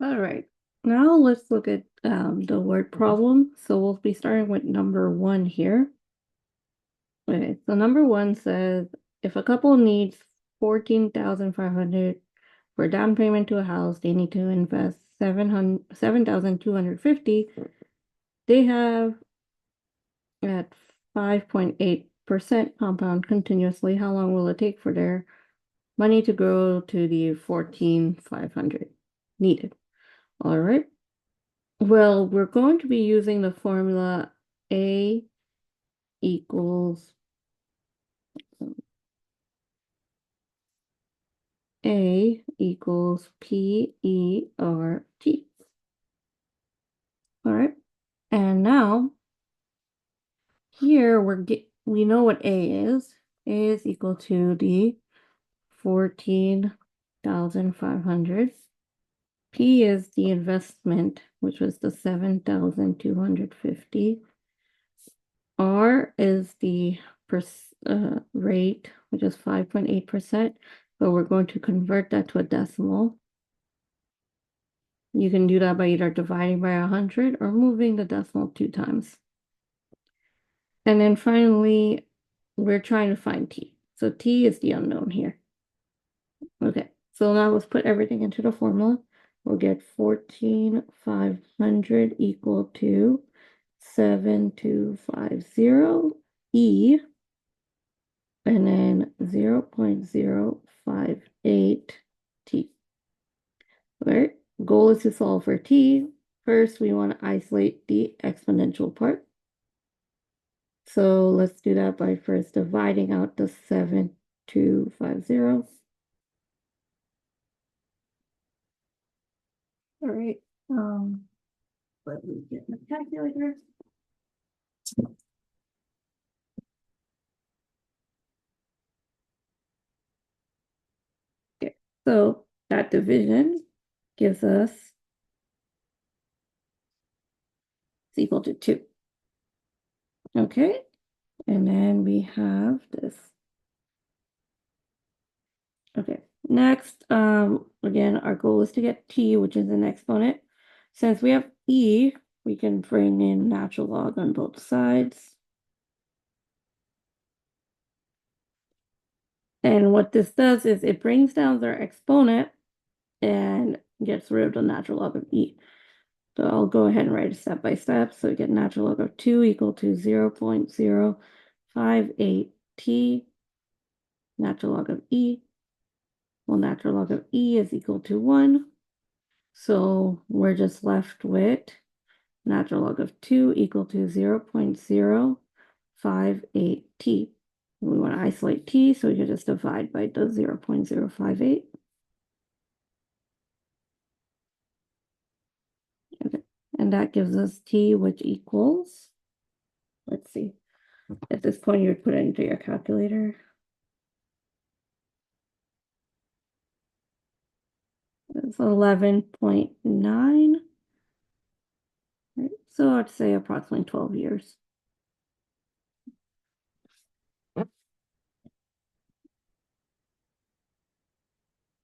All right. Now let's look at the word problem. So we'll be starting with number one here. Okay, so number one says if a couple needs 14,500 for down payment to a house, they need to invest 7,250. They have at 5.8% compound continuously. How long will it take for their money to grow to the 14,500 needed? All right. Well, we're going to be using the formula A equals PERT. All right. And now here we know what A is. A is equal to the 14,500. P is the investment, which was the 7,250. R is the rate, which is 5.8%, but we're going to convert that to a decimal. You can do that by either dividing by 100 or moving the decimal 2 times. And then finally, we're trying to find T. So T is the unknown here. Okay, so now let's put everything into the formula. We'll get 14,500 equal to 7,250 E, and then 0.058 T. All right, goal is to solve for T. First, we want to isolate the exponential part. So let's do that by first dividing out the 7,250. All right. Let me get my calculator. Okay, so that division gives us it's equal to 2. Okay, and then we have this. Okay, next, again, our goal is to get T, which is an exponent. Since we have E, we can bring in natural log on both sides. And what this does is it brings down their exponent and gets rid of the natural log of E. So I'll go ahead and write it step by step. So we get natural log of 2 equal to 0.058 T. Natural log of E. Well, natural log of E is equal to 1. So we're just left with natural log of 2 equal to 0.058 T. We want to isolate T, so we can just divide by the 0.058. Okay, and that gives us T, which equals, let's see, at this point you would put it into your calculator. It's 11.9. Right, so I'd say approximately 12 years.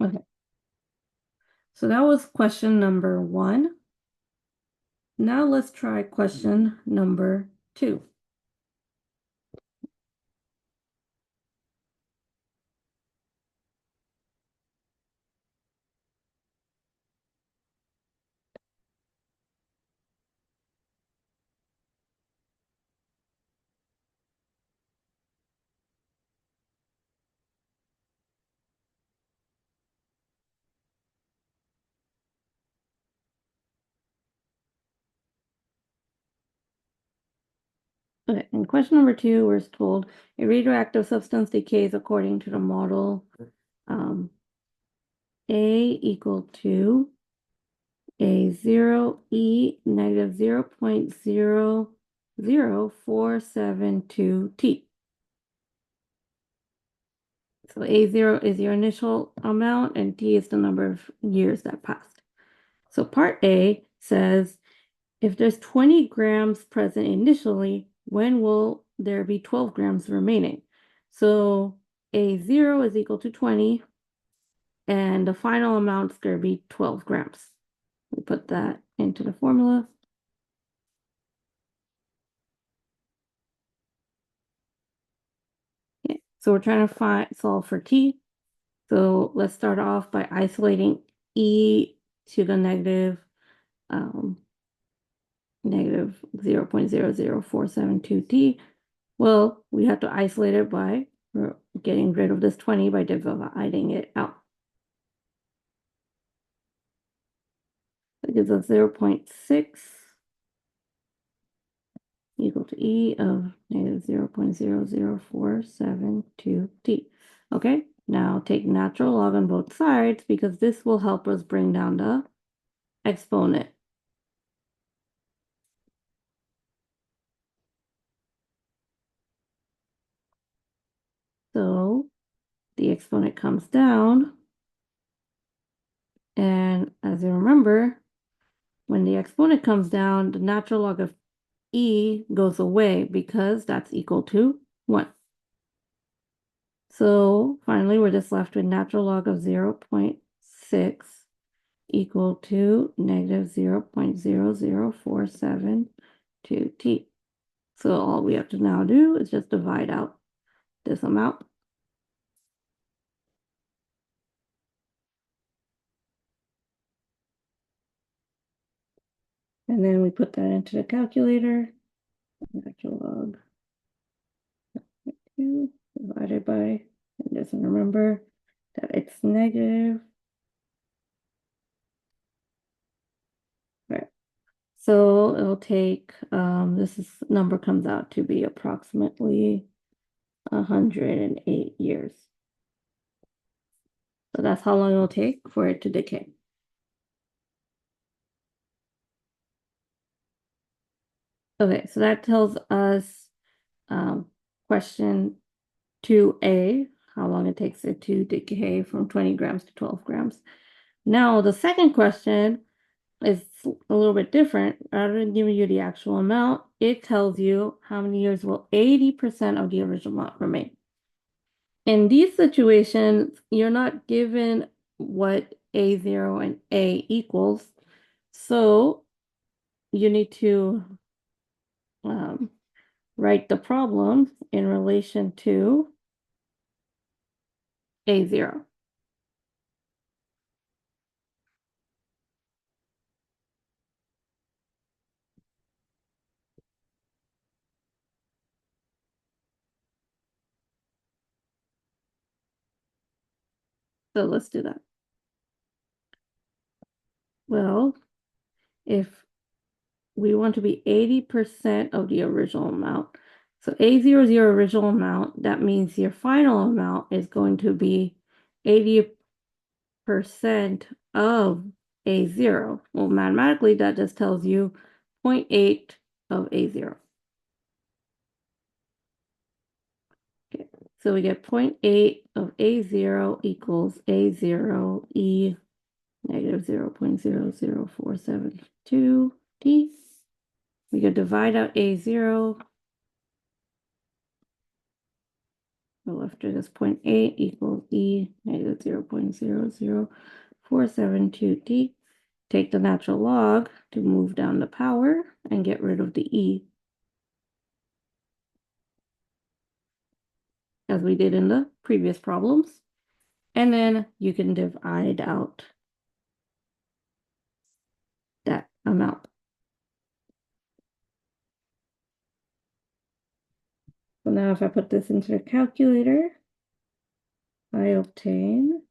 Okay. So that was question number 1. Now let's try question number 2. Okay, in question number 2, we're told a radioactive substance decays according to the model A equal to a 0 E negative 0.00472 T. So A0 is your initial amount and T is the number of years that passed. So part A says, if there's 20 grams present initially, when will there be 12 grams remaining? So A0 is equal to 20, and the final amount is going to be 12 grams. We put that into the formula. Okay, so we're trying to solve for t. So let's start off by isolating e to the negative 0.00472t. Well, we have to isolate it by getting rid of this 20 by dividing it out. That gives us 0.6 equal to e of negative 0.00472t. Okay, now take natural log on both sides because this will help us bring down the exponent. So the exponent comes down, and as you remember, when the exponent comes down, the natural log of e goes away because that's equal to 1. So finally, we're just left with natural log of 0.6 equal to negative 0.00472t. So all we have to now do is just divide out this amount. And then we put that into the calculator. Natural log 2 divided by, and just remember that it's negative. Right. So it'll take, number comes out to be approximately 108 years. So that's how long it'll take for it to decay. Okay, so that tells us question 2A, how long it takes it to decay from 20 grams to 12 grams. Now, the second question is a little bit different. Rather than giving you the actual amount, it tells you how many years will 80% of the original amount remain. In these situations, you're not given what A0 and A equals, so you need to write the problem in relation to A0. So let's do that. Well, if we want to be 80% of the original amount, so A0 is your original amount, that means your final amount is going to be 80% of A0. Well, mathematically, that just tells you 0.8 of A0. Okay, so we get 0.8 of A0 equals A0 E negative 0.00472t. We could divide out A0. We're left with this 0.8 equals E negative 0.00472t. Take the natural log to move down the power and get rid of the E, as we did in the previous problems. And then you can divide out that amount. So now if I put this into the calculator, I obtain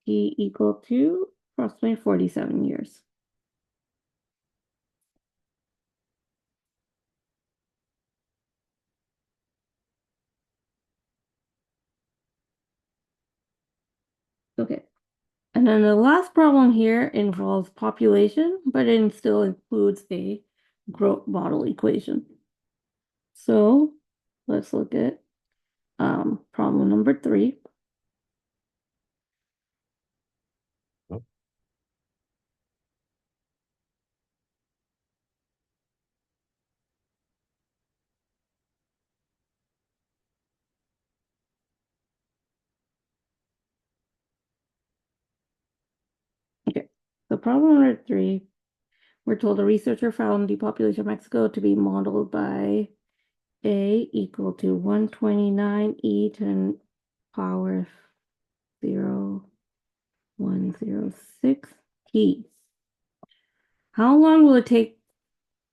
E equal to approximately 47 years. Okay. And then the last problem here involves population, but it still includes a growth model equation. So let's look at problem number 3. problem number 3, we're told a researcher found the population of Mexico to be modeled by A equal to 129 e to the power 0.106 t. How long will it take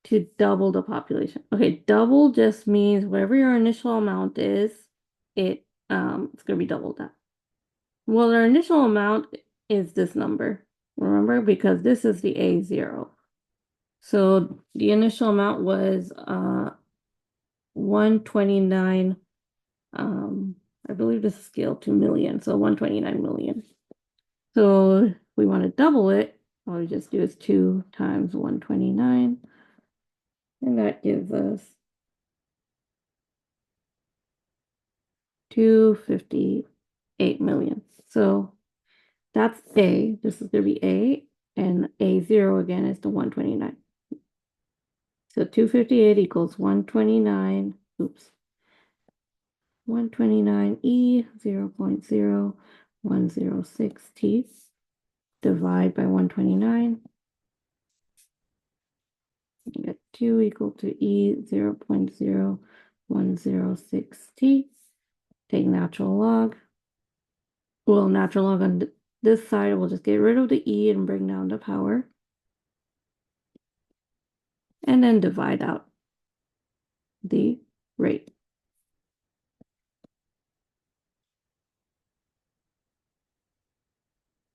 to double the population? Okay, double just means whatever your initial amount is, it's gonna be double that. Well, our initial amount is this number, remember, because this is the A0. So the initial amount was 129. I believe this is scaled to million, so 129 million. So if we want to double it, all we just do is 2 times 129, and that gives us 258 million. So that's A. This is going to be A, and A0 again is the 129. So 258 equals 129. Oops. 129 e 0.0106 t. Divide by 129. You get 2 equal to e 0.0106 t. Take natural log. Well, natural log on this side, we'll just get rid of the e and bring down the power. And then divide out the rate.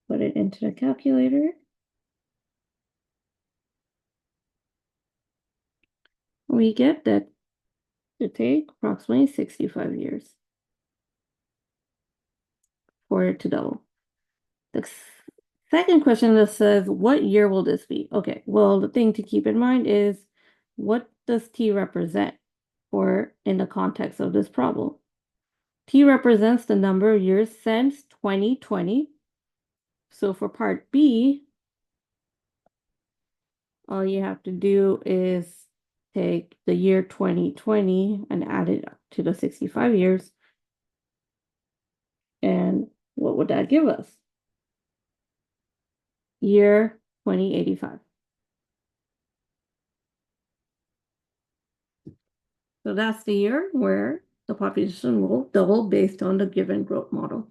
Put it into the calculator. We get that it takes approximately 65 years for it to double. The second question that says, what year will this be? Okay, well, the thing to keep in mind is, what does T represent or in the context of this problem? T represents the number of years since 2020. So for part B, all you have to do is take the year 2020 and add it to the 65 years. And what would that give us? Year 2085. So that's the year where the population will double based on the given growth model.